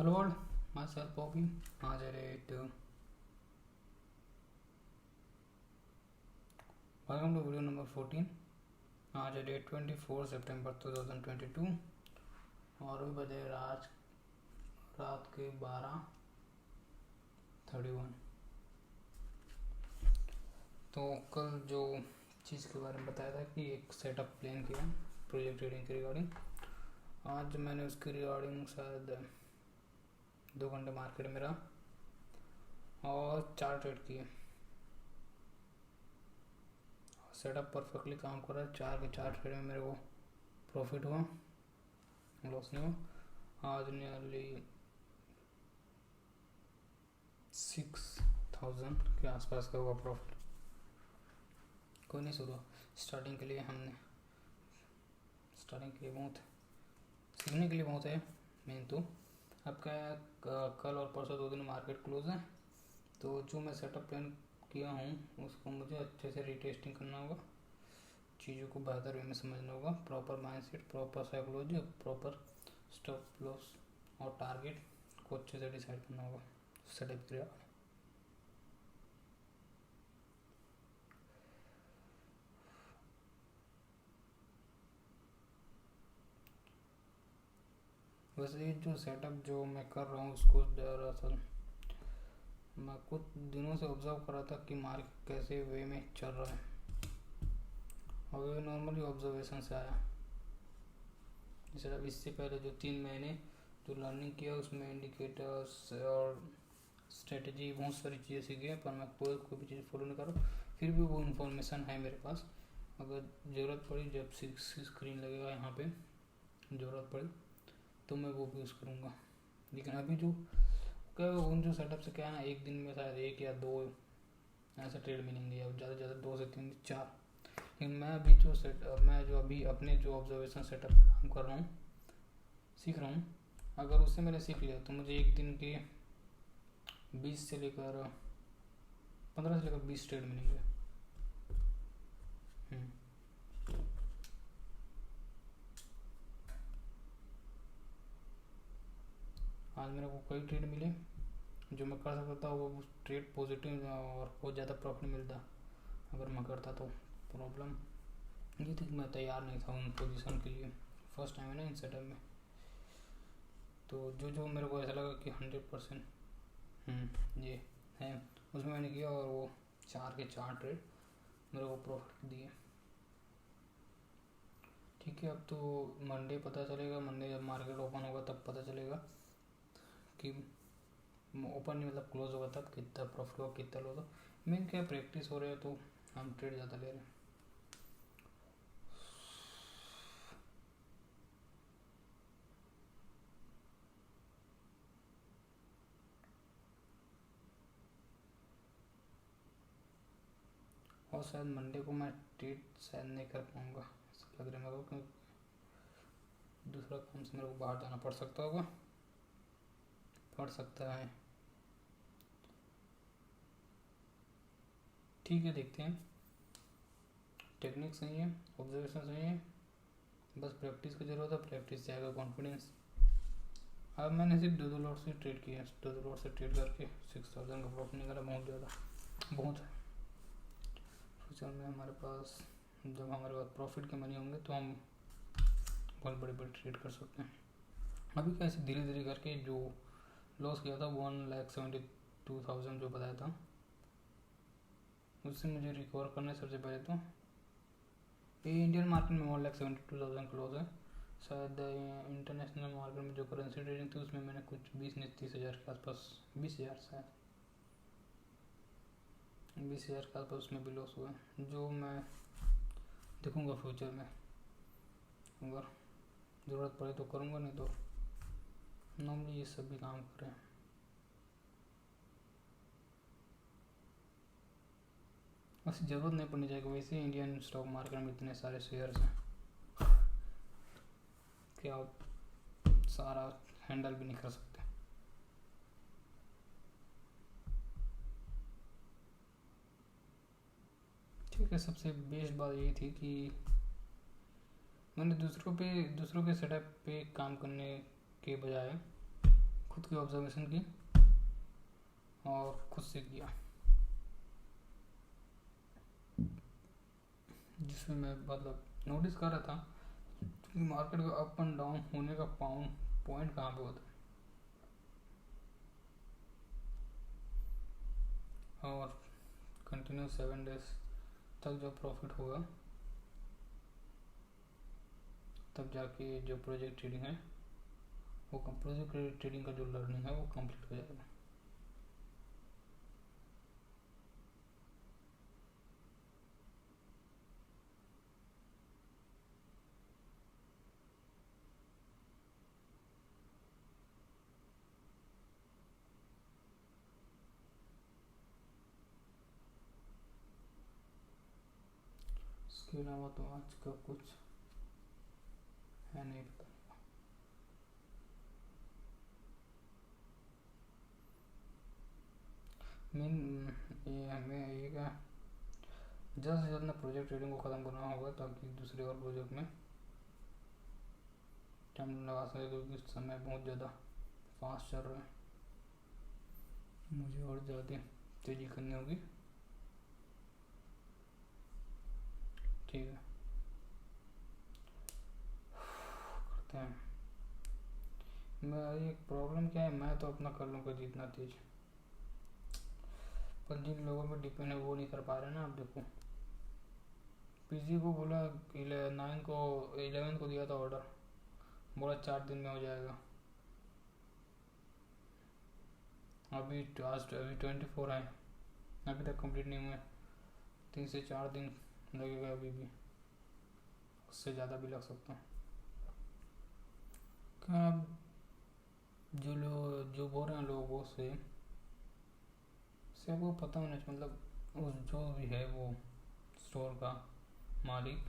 Hello all, myself Bobby. आज है date welcome to video number 14। आज है डेट 24 सितंबर 2022 और अभी बजे रात के 12:31। तो कल जो चीज़ के बारे में बताया था कि एक सेटअप प्लान किया प्रोजेक्ट ट्रेडिंग के रिगार्डिंग, आज मैंने उसके रिगार्डिंग शायद 2 घंटे मार्केट में रहा और 4 ट्रेड किए। सेटअप परफेक्टली काम कर रहा है। 4 के 4 ट्रेड में मेरे को प्रॉफिट हुआ, लॉस नहीं हुआ। आज नियरली 6000 के आसपास का हुआ प्रॉफिट। कोई नहीं, शुरू स्टार्टिंग के लिए बहुत सीखने के लिए बहुत है मेन। तो अब क्या है, कल और परसों 2 दिन मार्केट क्लोज है, तो जो मैं सेटअप प्लान किया हूँ उसको मुझे अच्छे से रीटेस्टिंग करना होगा, चीज़ों को बेहतर वे में समझना होगा, proper mindset, proper psychology, proper stop loss और टारगेट को अच्छे से डिसाइड करना होगा सेटअप के लिए। वैसे ये जो सेटअप जो मैं कर रहा हूँ उसको दरअसल मैं कुछ दिनों से ऑब्जर्व कर रहा था कि मार्केट कैसे वे में चल रहा है, और वे नॉर्मली ऑब्जर्वेशन से आया। जैसे अब इससे पहले जो 3 महीने जो लर्निंग किया उसमें इंडिकेटर्स और स्ट्रेटजी बहुत सारी चीज़ें सीखी है, पर मैं कोई भी चीज़ फॉलो नहीं कर रहा। फिर भी वो इन्फॉर्मेशन है मेरे पास, अगर ज़रूरत पड़ी, जब स्क्रीन लगेगा यहाँ पे ज़रूरत पड़ी तो मैं वो भी यूज़ करूँगा। लेकिन अभी जो क्या उन जो सेटअप से क्या है ना, एक दिन में शायद 1 या 2 ऐसा ट्रेड मिलेंगे, या ज़्यादा से ज़्यादा 2 से 3 4। लेकिन मैं जो अभी अपने जो ऑब्जर्वेशन सेटअप काम कर रहा हूँ, सीख रहा हूँ, अगर उससे मैंने सीख लिया तो मुझे एक दिन के 15 से लेकर 20 ट्रेड मिलेंगे। आज मेरे को कई ट्रेड मिले जो मैं कर सकता था, वो ट्रेड पॉजिटिव और बहुत ज़्यादा प्रॉफिट मिलता अगर मैं करता। तो प्रॉब्लम ये थी कि मैं तैयार नहीं था उन पोजीशन के लिए, फर्स्ट टाइम है ना इन सेटअप में। तो जो मेरे को ऐसा लगा कि 100% ये है, उसमें मैंने किया और वो 4 के 4 ट्रेड मेरे को प्रॉफिट दिए। ठीक है, अब तो मंडे पता चलेगा, मंडे जब मार्केट ओपन होगा तब पता चलेगा कि ओपन नहीं मतलब क्लोज होगा तब कितना प्रॉफिट होगा कितना लॉस होगा। मेन क्या प्रैक्टिस हो रहा है तो हम ट्रेड ज़्यादा ले रहे हैं। और शायद मंडे को मैं ट्रेड शायद नहीं कर पाऊँगा, ऐसा लग रहा है मेरे को, क्योंकि दूसरा काम से मेरे को बाहर जाना पड़ सकता है। ठीक है, देखते हैं। टेक्निक सही है, ऑब्जर्वेशन सही है, बस प्रैक्टिस की ज़रूरत है, प्रैक्टिस से आएगा कॉन्फिडेंस। अब मैंने सिर्फ 2 लॉट से ट्रेड किया, 2 लॉट से ट्रेड करके 6000 का प्रॉफिट निकाला, बहुत है। फ्यूचर में हमारे पास जब हमारे पास प्रॉफिट के मनी होंगे तो हम बहुत बड़े ट्रेड कर सकते हैं। अभी कैसे धीरे धीरे करके जो लॉस किया था 1,72,000 जो बताया था, उससे मुझे रिकवर करना है। सबसे पहले तो ये इंडियन मार्केट में 1,72,000 क्लोज है। शायद इंटरनेशनल मार्केट में जो करेंसी ट्रेडिंग थी उसमें मैंने कुछ 20-30 हज़ार के आसपास, 20,000 शायद 20,000 के आसपास उसमें भी लॉस हुआ है, जो मैं देखूँगा फ्यूचर में। अगर ज़रूरत पड़े तो करूँगा, नहीं तो नॉर्मली ये सब भी काम कर रहे हैं। वैसे ज़रूरत नहीं पड़नी चाहिए, वैसे इंडियन स्टॉक मार्केट में इतने सारे शेयर्स हैं कि आप सारा हैंडल भी नहीं कर सकते। ठीक है, सबसे बेस्ट बात यही थी कि मैंने दूसरों के सेटअप पे काम करने के बजाय खुद की ऑब्जर्वेशन की और खुद से किया, जिसमें मैं मतलब नोटिस कर रहा था कि मार्केट का अप एंड डाउन होने का पॉइंट कहाँ पे होता है, और कंटिन्यू 7 डेज तक जो प्रॉफिट होगा तब जाके जो प्रोजेक्ट ट्रेडिंग है वो प्रोजेक्ट ट्रेडिंग का जो लर्निंग है वो कंप्लीट हो जाएगा। इसके अलावा तो आज का कुछ है नहीं पता। मेन ये हमें ये क्या जल्द से जल्द ना प्रोजेक्ट ट्रेडिंग को ख़त्म करना होगा ताकि दूसरे और प्रोजेक्ट में टाइम लगा सके, क्योंकि समय बहुत ज़्यादा फास्ट चल रहा है, मुझे और ज़्यादा तेज़ी करनी होगी। ठीक है, करते हैं। मेरी एक प्रॉब्लम क्या है, मैं तो अपना कर लूँगा जितना तेज, पर जिन लोगों पर डिपेंड है वो नहीं कर पा रहे ना। आप देखो, पीजी को बोला 11 को दिया था ऑर्डर, बोला 4 दिन में हो जाएगा। अभी 24 है, अभी तक कंप्लीट नहीं हुए, 3 से 4 दिन लगेगा अभी भी, उससे ज़्यादा भी लग सकता है। क्या जो बोल रहे हैं लोगों से वो पता होना चाहिए, मतलब उस जो भी है वो स्टोर का मालिक,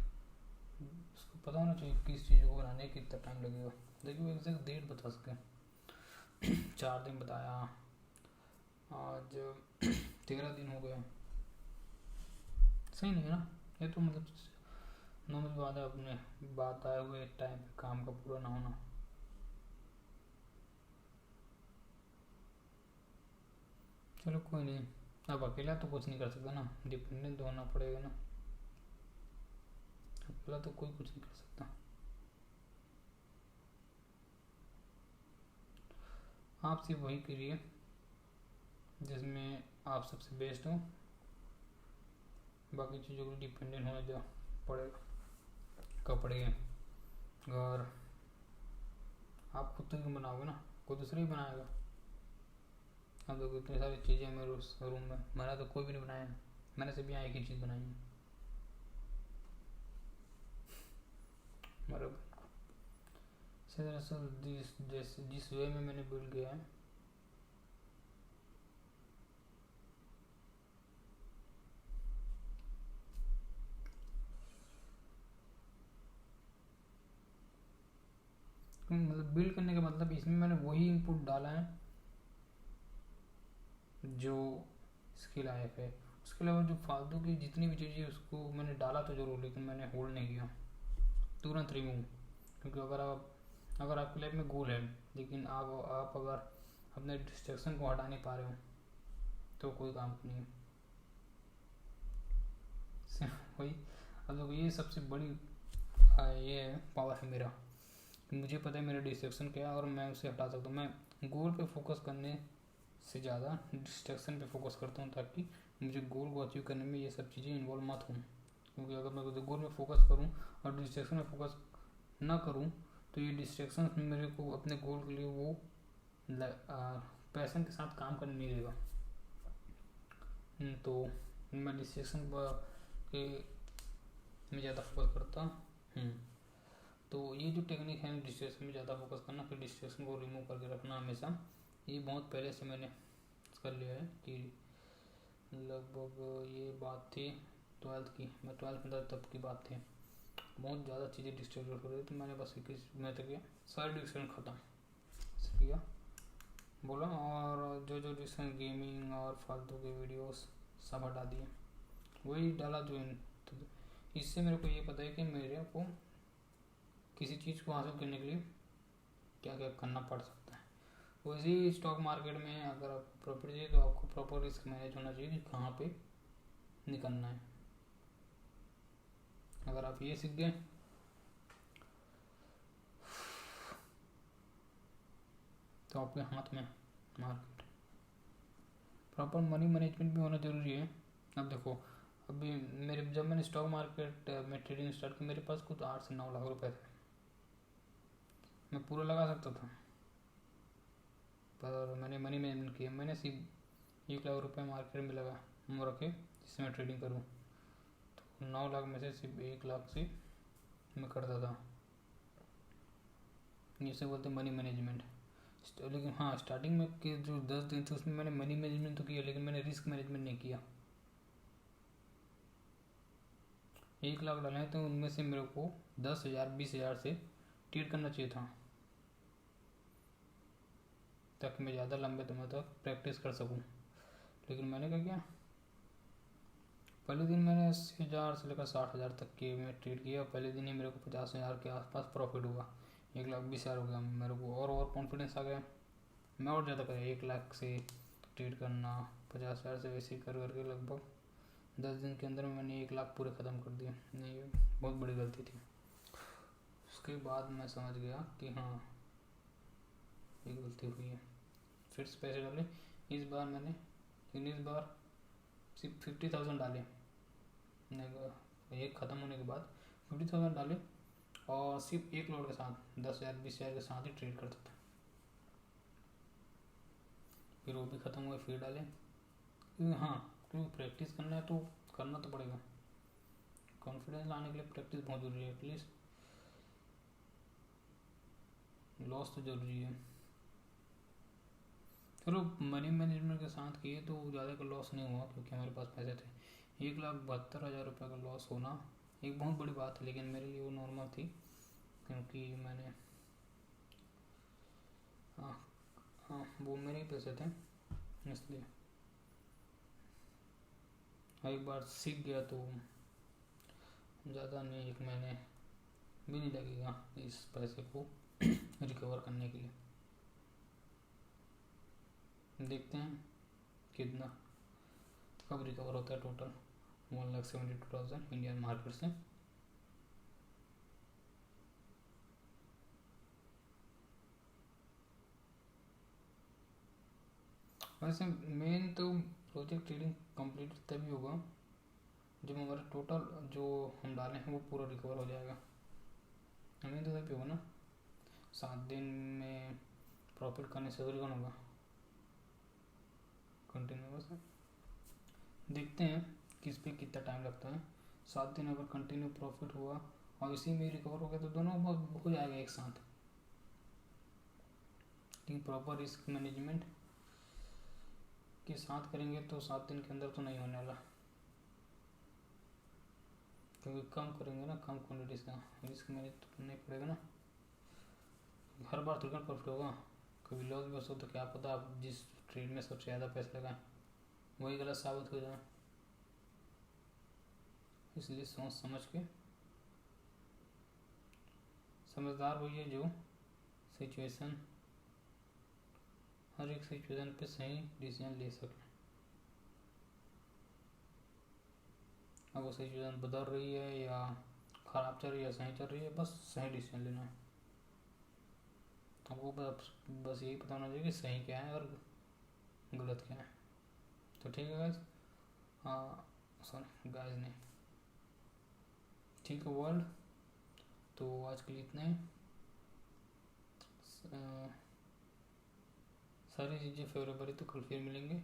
उसको पता होना चाहिए किस चीज़ को बनाने कितना टाइम लगेगा। देखिए वो एग्जैक्ट डेट बता सके। 4 दिन बताया, आज 13 दिन हो गए, सही नहीं है ना। ये तो मतलब नॉर्मल बात है, अपने बात आए हुए टाइम पे काम का पूरा ना होना। चलो कोई नहीं, अब अकेला तो कुछ नहीं कर सकता ना, डिपेंडेंट होना पड़ेगा ना, अकेला तो कोई कुछ नहीं कर सकता। आप सिर्फ वही करिए जिसमें आप सबसे बेस्ट हो, बाकी चीज़ों को डिपेंडेंट होने दो पड़ेगा। कपड़े, घर, आप खुद तो क्यों बनाओगे ना, कोई दूसरा ही बनाएगा। अब देखो इतनी सारी चीज़ें मेरे उस रूम में, मैंने तो कोई भी नहीं बनाया, मैंने सिर्फ यहाँ एक ही चीज़ बनाई है, बराबर। जिस वे में मैंने बिल्ड किया है, मतलब बिल्ड करने का मतलब इसमें मैंने वही इनपुट डाला है जो इसके लायक है, उसके अलावा जो फालतू की जितनी भी चीज़ें उसको मैंने डाला तो जरूर, लेकिन मैंने होल्ड नहीं किया, तुरंत रिमूव। क्योंकि अगर आपकी लाइफ में गोल है लेकिन आप अगर अपने डिस्ट्रैक्शन को हटा नहीं पा रहे हो तो कोई काम नहीं है। वही, अब देखो ये सबसे बड़ी ये पावर है मेरा, मुझे पता है मेरा डिस्ट्रैक्शन क्या है और मैं उसे हटा सकता हूँ। मैं गोल पे फोकस करने से ज़्यादा डिस्ट्रैक्शन पे फोकस करता हूँ, ताकि मुझे गोल को अचीव करने में ये सब चीज़ें इन्वॉल्व मत हों। क्योंकि अगर मैं गोल में फोकस करूँ और डिस्ट्रैक्शन में फोकस ना करूँ तो ये डिस्ट्रैक्शन मेरे को अपने गोल के लिए वो पैशन के साथ काम करने नहीं देगा। तो मैं डिस्ट्रैक्शन के में ज़्यादा फोकस करता हूँ। तो ये जो टेक्निक है डिस्ट्रैक्शन में ज़्यादा फोकस करना, फिर डिस्ट्रैक्शन को रिमूव करके रखना हमेशा, ये बहुत पहले से मैंने कर लिया है। कि लगभग ये बात थी 12th की, मैं 12th में था तब की बात थी, बहुत ज़्यादा चीज़ें डिस्ट्रैक्ट हो रही थी, तो मैंने बस 21 में तक किया, सारे डिस्ट्रैक्शन ख़त्म किया बोला, और जो डिस्ट्रैक्शन गेमिंग और फालतू के वीडियोस सब हटा दिए, वही डाला जो इससे मेरे को ये पता है कि मेरे को किसी चीज़ को हासिल करने के लिए क्या क्या करना पड़ सकता है। उसी स्टॉक मार्केट में अगर आपको प्रॉफिट चाहिए तो आपको प्रॉपर रिस्क मैनेज होना चाहिए कि कहाँ पे निकलना है। अगर आप ये सीख गए तो आपके हाथ में मार्केट। प्रॉपर मनी मैनेजमेंट भी होना जरूरी है। अब देखो, अभी जब मैंने स्टॉक मार्केट में ट्रेडिंग स्टार्ट की, मेरे पास कुछ 8 से 9 लाख रुपए थे। मैं पूरा लगा सकता था, पर मैंने मनी मैनेजमेंट किया। मैंने सिर्फ 1 लाख रुपए मार्केट में लगा रखे जिससे मैं ट्रेडिंग करूँ। तो 9 लाख में से सिर्फ 1 लाख से मैं करता था। जिसे बोलते हैं मनी मैनेजमेंट। लेकिन हाँ, स्टार्टिंग में के जो 10 दिन थे उसमें मैंने मनी मैनेजमेंट तो किया, लेकिन मैंने रिस्क मैनेजमेंट नहीं किया। 1 लाख डाले तो उनमें से मेरे को 10,000 20,000 से ट्रेड करना चाहिए था, ताकि मैं ज़्यादा लंबे समय तक प्रैक्टिस कर सकूं। लेकिन मैंने क्या किया, पहले दिन मैंने 80,000 से लेकर 60,000 तक के में ट्रेड किया। पहले दिन ही मेरे को 50,000 के आसपास प्रॉफिट हुआ। 1,20,000 हो गया मेरे को, और कॉन्फिडेंस आ गया। मैं और ज़्यादा करें 1 लाख से ट्रेड करना, 50,000 से वैसे कर करके लगभग 10 दिन के अंदर मैंने 1 लाख पूरे ख़त्म कर दिए। नहीं, बहुत बड़ी गलती थी। उसके बाद मैं समझ गया कि हाँ, ये गलती हुई है। फिर से पैसे डाले इस बार मैंने, लेकिन इस बार सिर्फ 50,000 डाले। एक ख़त्म होने के बाद 50,000 डाले और सिर्फ एक लोड के साथ 10,000 20,000 के साथ ही ट्रेड करता था। फिर वो भी ख़त्म हुए, फिर डाले। क्योंकि हाँ, क्योंकि प्रैक्टिस करना है तो करना तो पड़ेगा। कॉन्फिडेंस लाने के लिए प्रैक्टिस बहुत ज़रूरी है। एटलीस्ट लॉस तो ज़रूरी है। चलो, मनी मैनेजमेंट के साथ किए तो ज़्यादा का लॉस नहीं हुआ, क्योंकि हमारे पास पैसे थे। 1,72,000 रुपये का लॉस होना एक बहुत बड़ी बात है, लेकिन मेरे लिए वो नॉर्मल थी, क्योंकि मैंने हाँ हाँ, वो मेरे ही पैसे थे, इसलिए एक बार सीख गया तो ज़्यादा नहीं, 1 महीने भी नहीं लगेगा इस पैसे को रिकवर करने के लिए। देखते हैं कितना कब रिकवर होता है। टोटल 1,72,000 इंडियन मार्केट से। वैसे मेन तो प्रोजेक्ट ट्रेडिंग कंप्लीट तभी होगा जब हमारा टोटल जो हम डाले हैं वो पूरा रिकवर हो जाएगा। हमें तो तभी होगा ना, 7 दिन में प्रॉफिट करने से कौन होगा कंटिन्यू। बस देखते हैं किस पे कितना टाइम लगता है। 7 दिन अगर कंटिन्यू प्रॉफिट हुआ और इसी में रिकवर हो गया तो दोनों हो जाएगा एक साथ। लेकिन प्रॉपर रिस्क मैनेजमेंट के साथ करेंगे तो 7 दिन के अंदर तो नहीं होने वाला, क्योंकि कम करेंगे ना, कम क्वान्टिटीज का रिस्क मैनेज तो करना ही पड़ेगा ना। हर बार थोड़ा प्रॉफिट होगा, कभी लॉस भी हो सकता, तो क्या पता आप जिस ट्रेड में सबसे ज़्यादा पैसे लगाएं वही गलत साबित हो जाए। इसलिए सोच समझ के, समझदार होइए जो सिचुएशन, हर एक सिचुएशन पे सही डिसीजन ले सके। अब वो सिचुएशन बदल रही है या ख़राब चल रही है या सही चल रही है, बस सही डिसीजन लेना है। आपको बस यही पता होना चाहिए कि सही क्या है और गलत क्या है। तो ठीक है गाइस, हाँ सॉरी गाइस नहीं, ठीक है वर्ल्ड। तो आज के लिए इतना ही। सारी चीज़ें फेवरेबल है तो कल फिर मिलेंगे।